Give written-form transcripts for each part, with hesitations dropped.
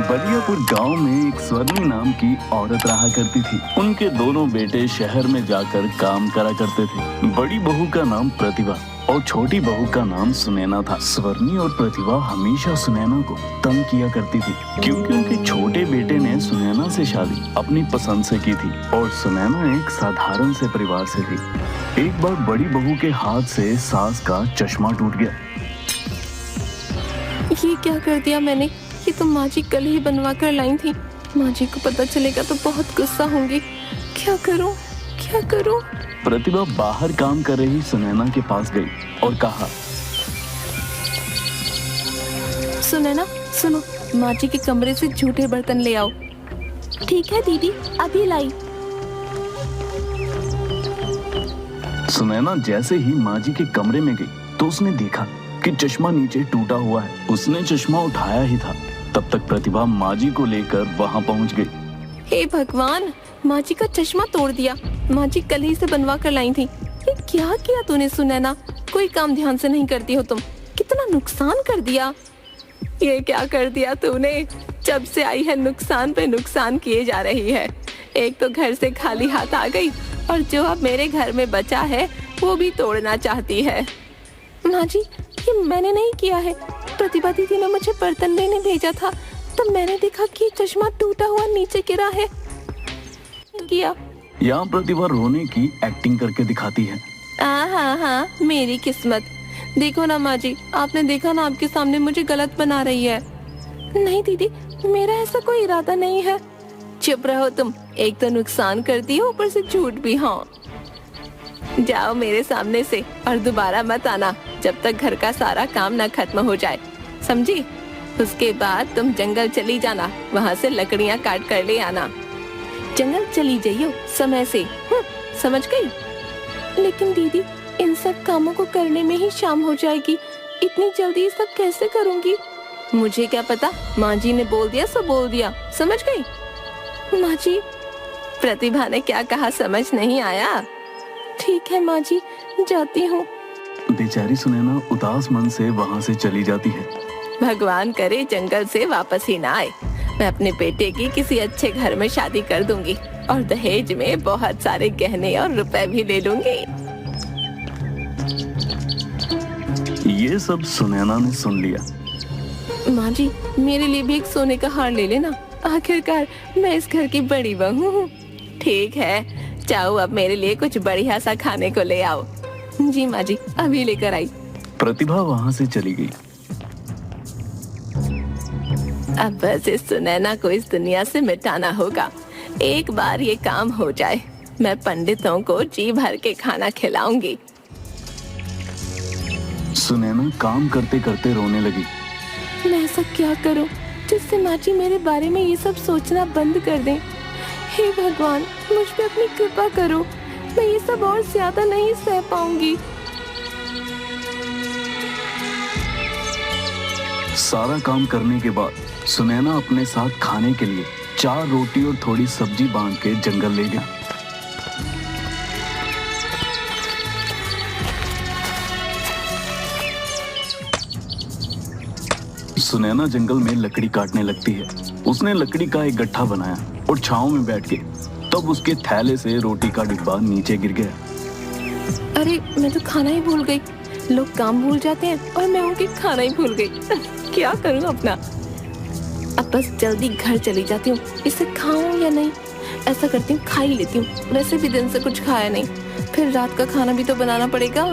बलियापुर गांव में एक स्वर्णी नाम की औरत रहा करती थी। उनके दोनों बेटे शहर में जाकर काम करा करते थे। बड़ी बहू का नाम प्रतिभा और छोटी बहू का नाम सुनैना था। स्वर्णी और प्रतिभा हमेशा सुनैना को तंग किया करती थी, क्योंकि उनके छोटे बेटे ने सुनैना से शादी अपनी पसंद से की थी और सुनैना एक साधारण से परिवार से थी। एक बार बड़ी बहू के हाथ से सास का चश्मा टूट गया। ये क्या कर दिया मैंने? ये तो माँ जी कल ही बनवा कर लाई थी। माँ जी को पता चलेगा तो बहुत गुस्सा होंगी। क्या करूं? क्या करूं? प्रतिभा बाहर काम कर रही सुनैना के पास गई और कहा, सुनैना सुनो, माँ जी के कमरे से झूठे बर्तन ले आओ। ठीक है दीदी, अभी लाई। सुनैना जैसे ही माँ जी के कमरे में गई तो उसने देखा कि चश्मा नीचे टूटा हुआ है। उसने चश्मा उठाया ही था, तब तक प्रतिभा माँ जी को लेकर वहाँ पहुँच गई। हे भगवान, माँ जी का चश्मा तोड़ दिया। माँ जी कल ही से बनवा कर लाई थी। ये क्या किया तूने सुनैना? कोई काम ध्यान से नहीं करती हो तुम। कितना नुकसान कर दिया। ये क्या कर दिया तूने? जब से आई है नुकसान पे नुकसान किए जा रही है। एक तो घर से खाली हाथ आ गई और जो अब मेरे घर में बचा है वो भी तोड़ना चाहती है। माँ जी, ये मैंने नहीं किया है। प्रतिभा दीदी ने मुझे बर्तन लेने भेजा था, तो मैंने देखा कि चश्मा टूटा हुआ नीचे गिरा है। किया। यहाँ प्रतिभा रोने की एक्टिंग करके दिखाती है। हाँ, मेरी किस्मत। देखो ना माँ जी, आपने देखा ना, आपके सामने मुझे गलत बना रही है। नहीं दीदी, मेरा ऐसा कोई इरादा नहीं है। चुप रहो तुम। एक तो नुकसान करती हो, ऊपर से झूठ भी। हाँ, जाओ मेरे सामने से और दोबारा मत आना जब तक घर का सारा काम न खत्म हो जाए, समझी? उसके बाद तुम जंगल चली जाना, वहाँ से लकड़ियाँ काट कर ले आना। जंगल चली जाइयो समय से, समझ गई? लेकिन दीदी, इन सब कामों को करने में ही शाम हो जाएगी। इतनी जल्दी सब कैसे करूँगी? मुझे क्या पता, माँ जी ने बोल दिया सो बोल दिया, समझ गई? माँ जी, प्रतिभा ने क्या कहा समझ नहीं आया? ठीक है माँ जी, जाती हूँ। बेचारी सुनैना उदास मन से वहाँ से चली जाती है। भगवान करे जंगल से वापस ही ना आए। मैं अपने बेटे की किसी अच्छे घर में शादी कर दूंगी और दहेज में बहुत सारे गहने और रुपए भी ले लूंगी। ये सब सुनैना ने सुन लिया। माँ जी, मेरे लिए भी एक सोने का हार ले लेना। आखिरकार मैं इस घर की बड़ी बहू हूँ। ठीक है, जाओ अब मेरे लिए कुछ बढ़िया सा खाने को ले आओ। जी माँ जी, अभी लेकर आई। प्रतिभा वहाँ से चली गई। अब बस इस सुनैना को इस दुनिया से मिटाना होगा। एक बार ये काम हो जाए, मैं पंडितों को जी भर के खाना खिलाऊंगी। सुनैना काम करते करते रोने लगी। मैं ऐसा क्या करूं जिससे माँ जी मेरे बारे में ये सब सोचना बंद कर दें? हे भगवान, मुझ पे अपनी कृपा करो। मैं ये सब और ज्यादा नहीं सह पाऊंगी। सारा काम करने के बाद सुनैना अपने साथ खाने के लिए 4 रोटी और थोड़ी सब्जी बांध के जंगल ले गया। सुनैना जंगल में लकड़ी काटने लगती है। उसने लकड़ी का एक गट्ठा बनाया और छांव में बैठ के तब उसके थैले से रोटी का डिब्बा नीचे गिर गया। अरे, मैं तो खाना ही भूल गई। लोग काम भूल जाते हैं और मैं उनके खाना ही भूल गई। क्या करूं अपना? अब बस जल्दी घर चली जाती हूँ। इसे खाऊं या नहीं? ऐसा करती हूँ, खा ही लेती हूँ। वैसे भी दिन से कुछ खाया नहीं, फिर रात का खाना भी तो बनाना पड़ेगा।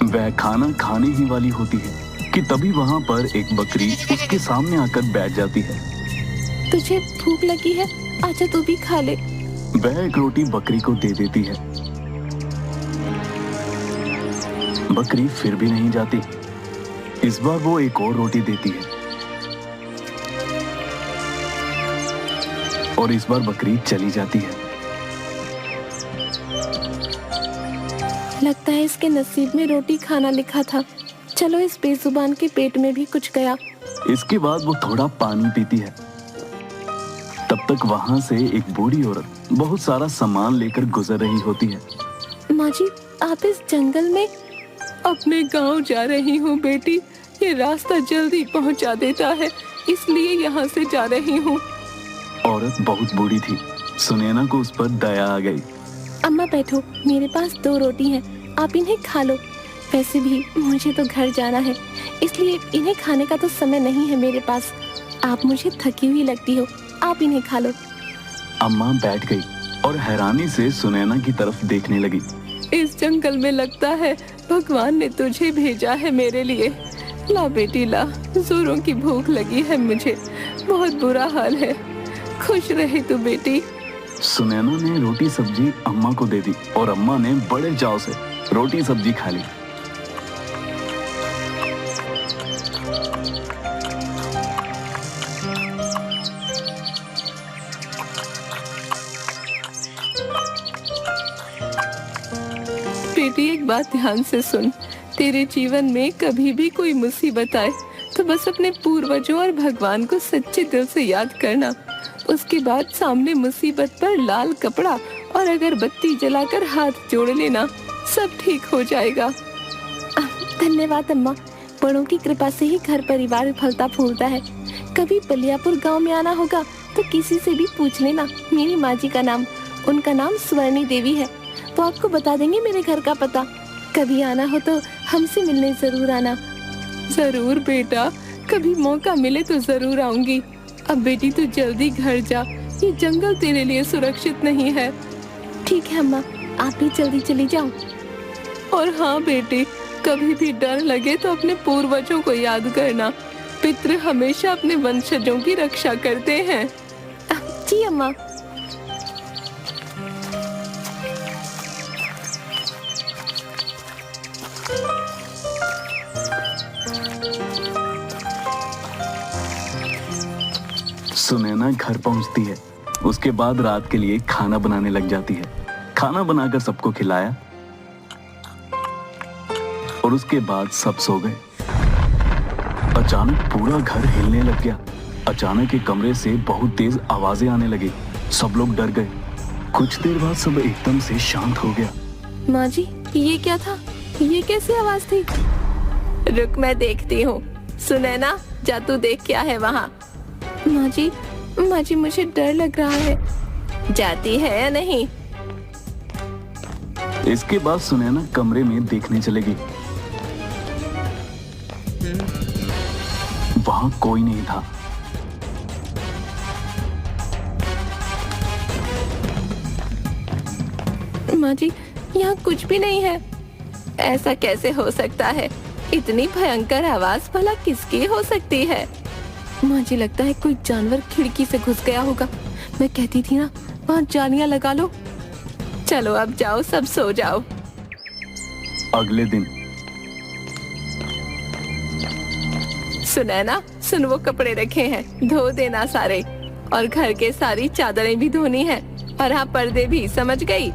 वह खाना खाने ही वाली होती है कि तभी वहाँ पर एक बकरी उसके सामने आकर बैठ जाती है। तुझे भूख लगी है? आजा तू भी खा ले। वह एक रोटी बकरी को दे देती है। बकरी फिर भी नहीं जाती। इस बार वो एक और रोटी देती है और इस बार बकरी चली जाती है। लगता है इसके नसीब में रोटी खाना लिखा था। चलो, इस बेजुबान के पेट में भी कुछ गया। इसके बाद वो थोड़ा पानी पीती है। तब तक वहाँ से एक बूढ़ी औरत बहुत सारा सामान लेकर गुजर रही होती है। माँ जी, आप इस जंगल में? अपने गांव जा रही हूँ बेटी। ये रास्ता जल्दी पहुंचा देता है, इसलिए यहाँ से जा रही हूँ। औरत बहुत बूढ़ी थी। सुनैना को उस पर दया आ गई। अम्मा बैठो, मेरे पास 2 रोटी हैं, आप इन्हें खा लो। वैसे भी मुझे तो घर जाना है, इसलिए इन्हें खाने का तो समय नहीं है मेरे पास। आप मुझे थकी हुई लगती हो, आप इन्हें खा लो। अम्मा बैठ गई और हैरानी से सुनैना की तरफ देखने लगी। इस जंगल में लगता है भगवान ने तुझे भेजा है मेरे लिए। ला बेटी ला, जोरों की भूख लगी है मुझे, बहुत बुरा हाल है। खुश रहे तू बेटी। सुनैना ने रोटी सब्जी अम्मा को दे दी और अम्मा ने बड़े चाव से रोटी सब्जी खा ली। बेटी एक बात ध्यान से सुन, तेरे जीवन में कभी भी कोई मुसीबत आए तो बस अपने पूर्वजों और भगवान को सच्चे दिल से याद करना। उसके बाद सामने मुसीबत पर लाल कपड़ा और अगरबत्ती जलाकर हाथ जोड़ लेना, सब ठीक हो जाएगा। धन्यवाद अम्मा, बड़ों की कृपा से ही घर परिवार फलता फूलता है। कभी बलियापुर गांव में आना होगा तो किसी से भी पूछ लेना मेरी माँ जी का नाम। उनका नाम स्वर्णी देवी है, वो आपको बता देंगे मेरे घर का पता। कभी आना हो तो हमसे मिलने जरूर आना। जरूर बेटा, कभी मौका मिले तो जरूर आऊंगी। अब बेटी तू जल्दी घर जा, ये जंगल तेरे लिए सुरक्षित नहीं है। ठीक है अम्मा, आप भी जल्दी चली जाओ। और हाँ बेटी, कभी भी डर लगे तो अपने पूर्वजों को याद करना। पितृ हमेशा अपने वंशजों की रक्षा करते हैं। जी अम्मा। सुनैना घर पहुंचती है। उसके बाद रात के लिए खाना बनाने लग जाती है। खाना बनाकर सबको खिलाया और उसके बाद सब सो गए। अचानक पूरा घर हिलने लग गया। अचानक एक कमरे से बहुत तेज आवाजें आने लगी। सब लोग डर गए। कुछ देर बाद सब एकदम से शांत हो गया। माँ जी, ये क्या था? ये कैसी आवाज थी? रुक, मैं देखती हूँ। सुनैना, जा तू देख क्या है वहाँ। माँ जी मुझे डर लग रहा है। जाती है या नहीं? इसके बाद सुनैना कमरे में देखने चलेगी। वहां कोई नहीं था। माँ जी, यहाँ कुछ भी नहीं है। ऐसा कैसे हो सकता है? इतनी भयंकर आवाज भला किसकी हो सकती है? माँ जी, लगता है कोई जानवर खिड़की से घुस गया होगा। मैं कहती थी ना, वहाँ जालियां लगा लो। चलो अब जाओ, सब सो जाओ। अगले दिन सुनैना, सुन, वो कपड़े रखे हैं, धो देना सारे। और घर के सारी चादरें भी धोनी है। और हाँ, पर्दे भी, समझ गई?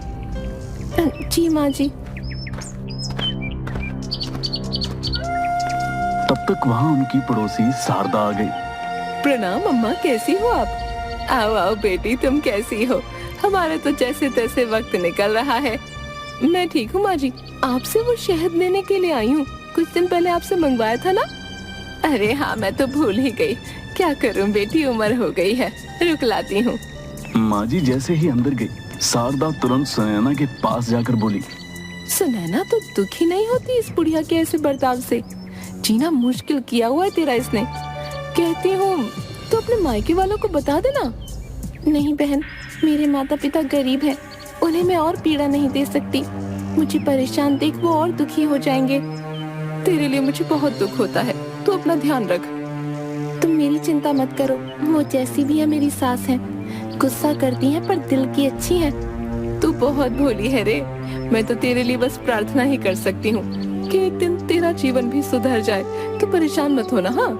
जी माँ जी। तब तक वहाँ उनकी पड़ोसी शारदा आ गई। प्रणाम अम्मा, कैसी हो आप? आओ आओ बेटी, तुम कैसी हो? हमारा तो जैसे तैसे वक्त निकल रहा है। मैं ठीक हूँ माँ जी। आपसे वो शहद लेने के लिए आई हूँ, कुछ दिन पहले आपसे मंगवाया था ना। अरे हाँ, मैं तो भूल ही गई। क्या करूँ बेटी, उम्र हो गई है। रुक लाती हूँ। माँ जी जैसे ही अंदर गई, शारदा तुरंत सुनैना के पास जाकर बोली, सुनैना तो दुखी नहीं होती इस बुढ़िया के ऐसे बर्ताव से। जीना मुश्किल किया हुआ है तेरा इसने। कहती हूँ तो अपने मायके वालों को बता देना। नहीं बहन, मेरे माता पिता गरीब हैं, उन्हें मैं और पीड़ा नहीं दे सकती। मुझे परेशान देख वो और दुखी हो जाएंगे। तेरे लिए मुझे बहुत दुख होता है, तू अपना ध्यान रख। तुम मेरी चिंता मत करो, वो जैसी भी है मेरी सास है। गुस्सा करती है पर दिल की अच्छी है। तू बहुत भोली है रे। मैं तो तेरे लिए बस प्रार्थना ही कर सकती हूँ कि एक दिन तेरा जीवन भी सुधर जाए। तू परेशान मत होना। हाँ,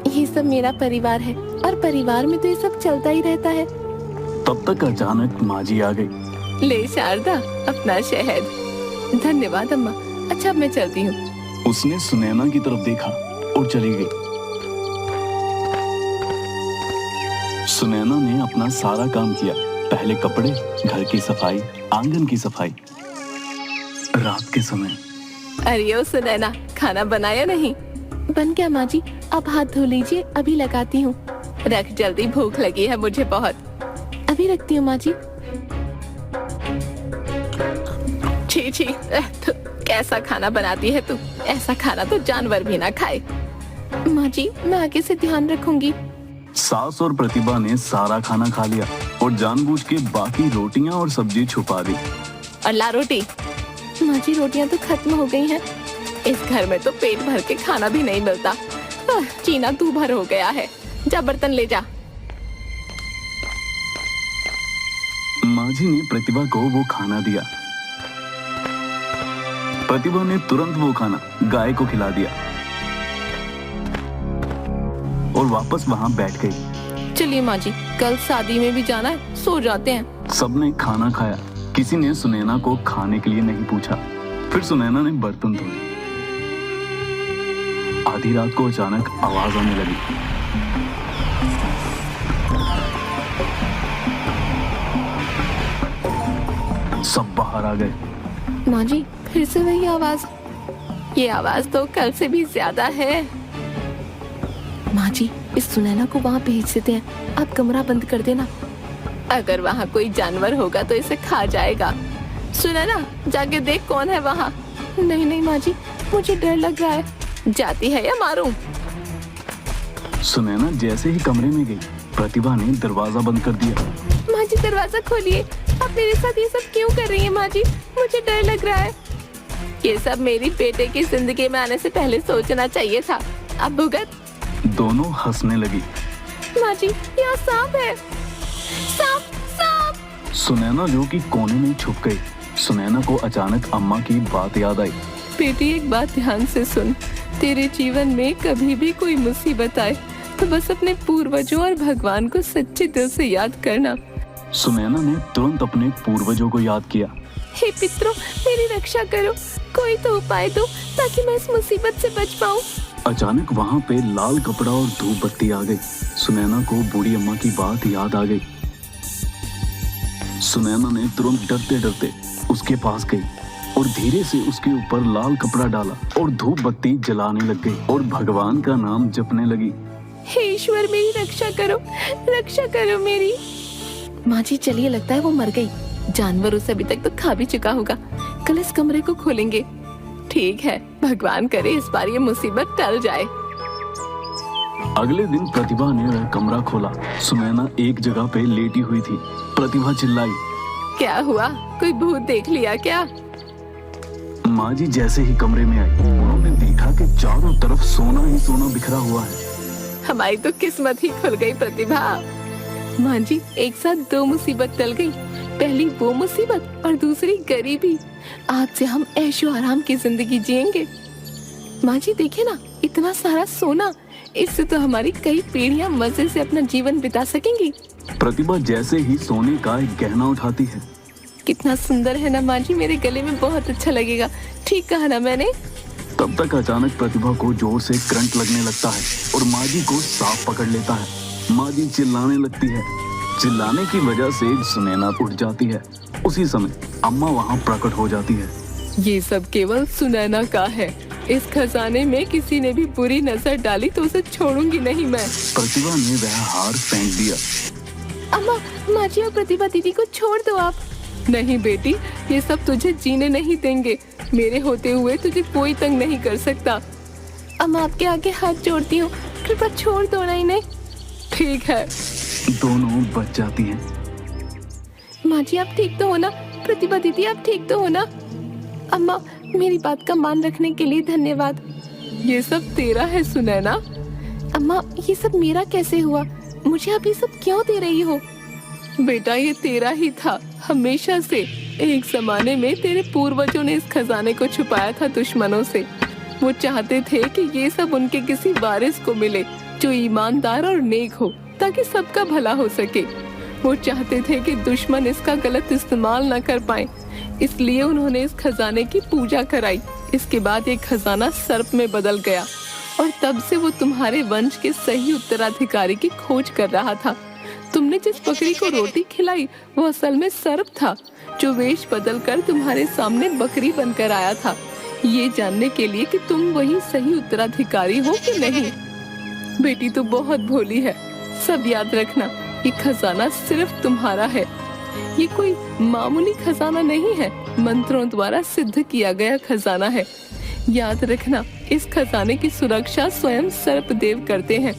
ये सब मेरा परिवार है और परिवार में तो ये सब चलता ही रहता है। तब तक अचानक माँ जी आ गई। ले शारदा, अपना शहद। धन्यवाद अम्मा। अच्छा, अब मैं चलती हूँ। उसने सुनैना की तरफ देखा और चली गई। सुनैना ने अपना सारा काम किया। पहले कपड़े, घर की सफाई, आंगन की सफाई। रात के समय, अरे ओ सुनैना, खाना बनाया नहीं? बन गया माँ जी, आप हाथ धो लीजिए, अभी लगाती हूँ। रख जल्दी, भूख लगी है मुझे बहुत। अभी रखती हूँ माँ जी। छी छी, कैसा खाना बनाती है तू, ऐसा खाना तो जानवर भी ना खाए। माँ जी, मैं आगे से ध्यान रखूंगी। सास और प्रतिभा ने सारा खाना खा लिया और जानबूझ के बाकी रोटियां और सब्जी छुपा दी। और ला रोटी। माँ जी, रोटियां तो खत्म हो गई हैं। इस घर में तो पेट भर के खाना भी नहीं मिलता। जीना तू भर हो गया है। जा बर्तन ले जा। माँ जी ने प्रतिभा को वो खाना दिया। प्रतिभा ने तुरंत वो खाना गाय को खिला दिया और वापस वहां बैठ गई। चलिए माँ जी, कल शादी में भी जाना है, सो जाते हैं। सबने खाना खाया। किसी ने सुनैना को खाने के लिए नहीं पूछा। फिर सुनैना ने बर्तन धोए। आधी रात को अचानक आवाज आने लगी। सब बाहर आ गए। माँ जी, फिर से वही आवाज। ये आवाज तो कल से भी ज्यादा है। माँ जी, इस सुनैना को वहाँ भेज देते हैं, आप कमरा बंद कर देना। अगर वहाँ कोई जानवर होगा तो इसे खा जाएगा। सुनैना, जाके देख कौन है वहाँ। नहीं नहीं माँ जी, मुझे डर लग रहा है। जाती है या मारूं? सुनैना जैसे ही कमरे में गई, प्रतिभा ने दरवाजा बंद कर दिया। माँ जी, दरवाजा खोलिए। आप मेरे साथ ये सब क्यों कर रही हैं माँ जी? मुझे डर लग रहा है। ये सब मेरी बेटे की जिंदगी में आने से पहले सोचना चाहिए था। अब भुगत। दोनों हंसने लगी। माँ जी, यहाँ सांप है। सांप, सांप। सुनैना जो कि कोने में छुप गई। सुनैना को अचानक अम्मा की बात याद आई। बेटी, एक बात ध्यान से सुन। तेरे जीवन में कभी भी कोई मुसीबत आए तो बस अपने पूर्वजों और भगवान को सच्चे दिल से याद करना। सुनैना ने तुरंत अपने पूर्वजों को याद किया। हे पितरों, मेरी रक्षा करो, कोई तो उपाय दो ताकि मैं इस मुसीबत से बच पाऊं। अचानक वहाँ पे लाल कपड़ा और धूप बत्ती आ गई। सुनैना को बूढ़ी अम्मा की बात याद आ गई। सुनैना ने तुरंत डरते डरते उसके पास गई और धीरे से उसके ऊपर लाल कपड़ा डाला और धूप बत्ती जलाने लग गई और भगवान का नाम जपने लगी। हे ईश्वर, मेरी रक्षा करो मेरी। माँ जी, चलिए, लगता है वो मर गई। जानवर उसे अभी तक तो खा भी चुका होगा। कल इस कमरे को खोलेंगे। ठीक है, भगवान करे इस बार ये मुसीबत टल जाए। अगले दिन प्रतिभा ने वह कमरा खोला। सुनैना एक जगह पे लेटी हुई थी। प्रतिभा चिल्लाई, क्या हुआ? कोई भूत देख लिया क्या? माँ जी जैसे ही कमरे में आई, उन्होंने देखा कि चारों तरफ सोना ही सोना बिखरा हुआ है। हमारी तो किस्मत ही खुल गई प्रतिभा। माँ जी, एक साथ दो मुसीबत टल गई। पहली वो मुसीबत और दूसरी गरीबी। आज से हम ऐशो आराम की जिंदगी जिएंगे। माँ जी, देखिए ना, इतना सारा सोना। इससे तो हमारी कई पीढ़ियां मजे से अपना जीवन बिता सकेंगी। प्रतिभा जैसे ही सोने का एक गहना उठाती है। कितना सुंदर है ना माँ जी, मेरे गले में बहुत अच्छा लगेगा। ठीक कहा ना मैंने? तब तक अचानक प्रतिभा को जोर से करंट लगने लगता है और माँ जी को सांप पकड़ लेता है। माँ जी चिल्लाने लगती है। चिल्लाने की वजह से सुनैना उठ जाती है। उसी समय अम्मा वहाँ प्रकट हो जाती है। ये सब केवल सुनैना का है। इस खजाने में किसी ने भी बुरी नजर डाली तो उसे छोड़ूंगी नहीं मैं। प्रतिभा ने वह हार फेंक दिया। अम्मा, माँ जी और प्रतिभा दीदी को छोड़ दो आप। नहीं बेटी, ये सब तुझे जीने नहीं देंगे। मेरे होते हुए तुझे कोई तंग नहीं कर सकता। अम्मा, आपके आगे हाथ जोड़ती हूँ, कृपया छोड़ दो ना इन्हें। ठीक है। दोनों बच जाती हैं। माँ जी, आप ठीक तो हो ना? प्रतिभा दीदी, आप ठीक तो हो ना? अम्मा, मेरी बात का मान रखने के लिए धन्यवाद। ये सब तेरा है सुनैना। अम्मा, ये सब मेरा कैसे हुआ? मुझे आप ये सब क्यों दे रही हो? बेटा, ये तेरा ही था हमेशा से। एक जमाने में तेरे पूर्वजों ने इस खजाने को छुपाया था दुश्मनों से। वो चाहते थे कि ये सब उनके किसी वारिस को मिले जो ईमानदार और नेक हो, ताकि सबका भला हो सके। वो चाहते थे कि दुश्मन इसका गलत इस्तेमाल न कर पाए, इसलिए उन्होंने इस खजाने की पूजा कराई। इसके बाद ये खजाना सर्प में बदल गया और तब से वो तुम्हारे वंश के सही उत्तराधिकारी की खोज कर रहा था। तुमने जिस बकरी को रोटी खिलाई वो असल में सर्प था, जो वेश बदल कर तुम्हारे सामने बकरी बनकर आया था। ये जानने के लिए कि तुम वही सही उत्तराधिकारी हो कि नहीं। बेटी तो बहुत भोली है। सब याद रखना, ये खजाना सिर्फ तुम्हारा है। ये कोई मामूली खजाना नहीं है, मंत्रों द्वारा सिद्ध किया गया खजाना है। याद रखना, इस खजाने की सुरक्षा स्वयं सर्पदेव करते हैं।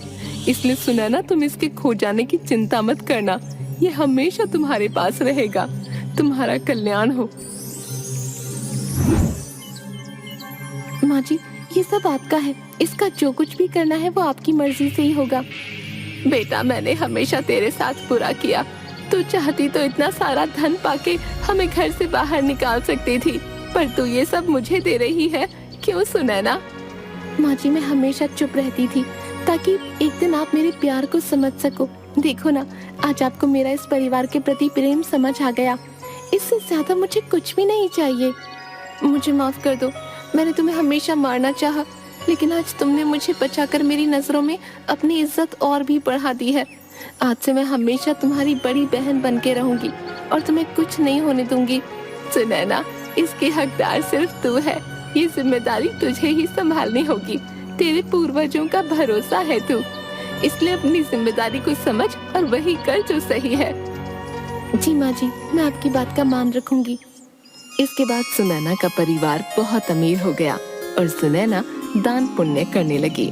इसलिए सुनैना, तुम इसके खो जाने की चिंता मत करना। ये हमेशा तुम्हारे पास रहेगा। तुम्हारा कल्याण हो। माँ जी, ये सब आपका है। इसका जो कुछ भी करना है वो आपकी मर्जी से ही होगा। बेटा, मैंने हमेशा तेरे साथ बुरा किया। तू चाहती तो इतना सारा धन पाके हमें घर से बाहर निकाल सकती थी, पर तू ये सब मुझे दे रही है। क्यों सुनैना? माँ जी, मैं हमेशा चुप रहती थी ताकि एक दिन आप मेरे प्यार को समझ सको। देखो ना, आज आपको मेरा इस परिवार के प्रति प्रेम समझ आ गया। इससे ज्यादा मुझे कुछ भी नहीं चाहिए। मुझे माफ कर दो, मैंने तुम्हें हमेशा मारना चाहा, लेकिन आज तुमने मुझे बचाकर मेरी नजरों में अपनी इज्जत और भी बढ़ा दी है। आज से मैं हमेशा तुम्हारी बड़ी बहन बन के रहूंगी और तुम्हें कुछ नहीं होने दूंगी। सुनैना, इसकी हकदार सिर्फ तू है। ये जिम्मेदारी तुझे ही संभालनी होगी। तेरे पूर्वजों का भरोसा है तू, इसलिए अपनी जिम्मेदारी को समझ और वही कर जो सही है। जी माँ जी, मैं आपकी बात का मान रखूंगी। इसके बाद सुनैना का परिवार बहुत अमीर हो गया और सुनैना दान पुण्य करने लगी।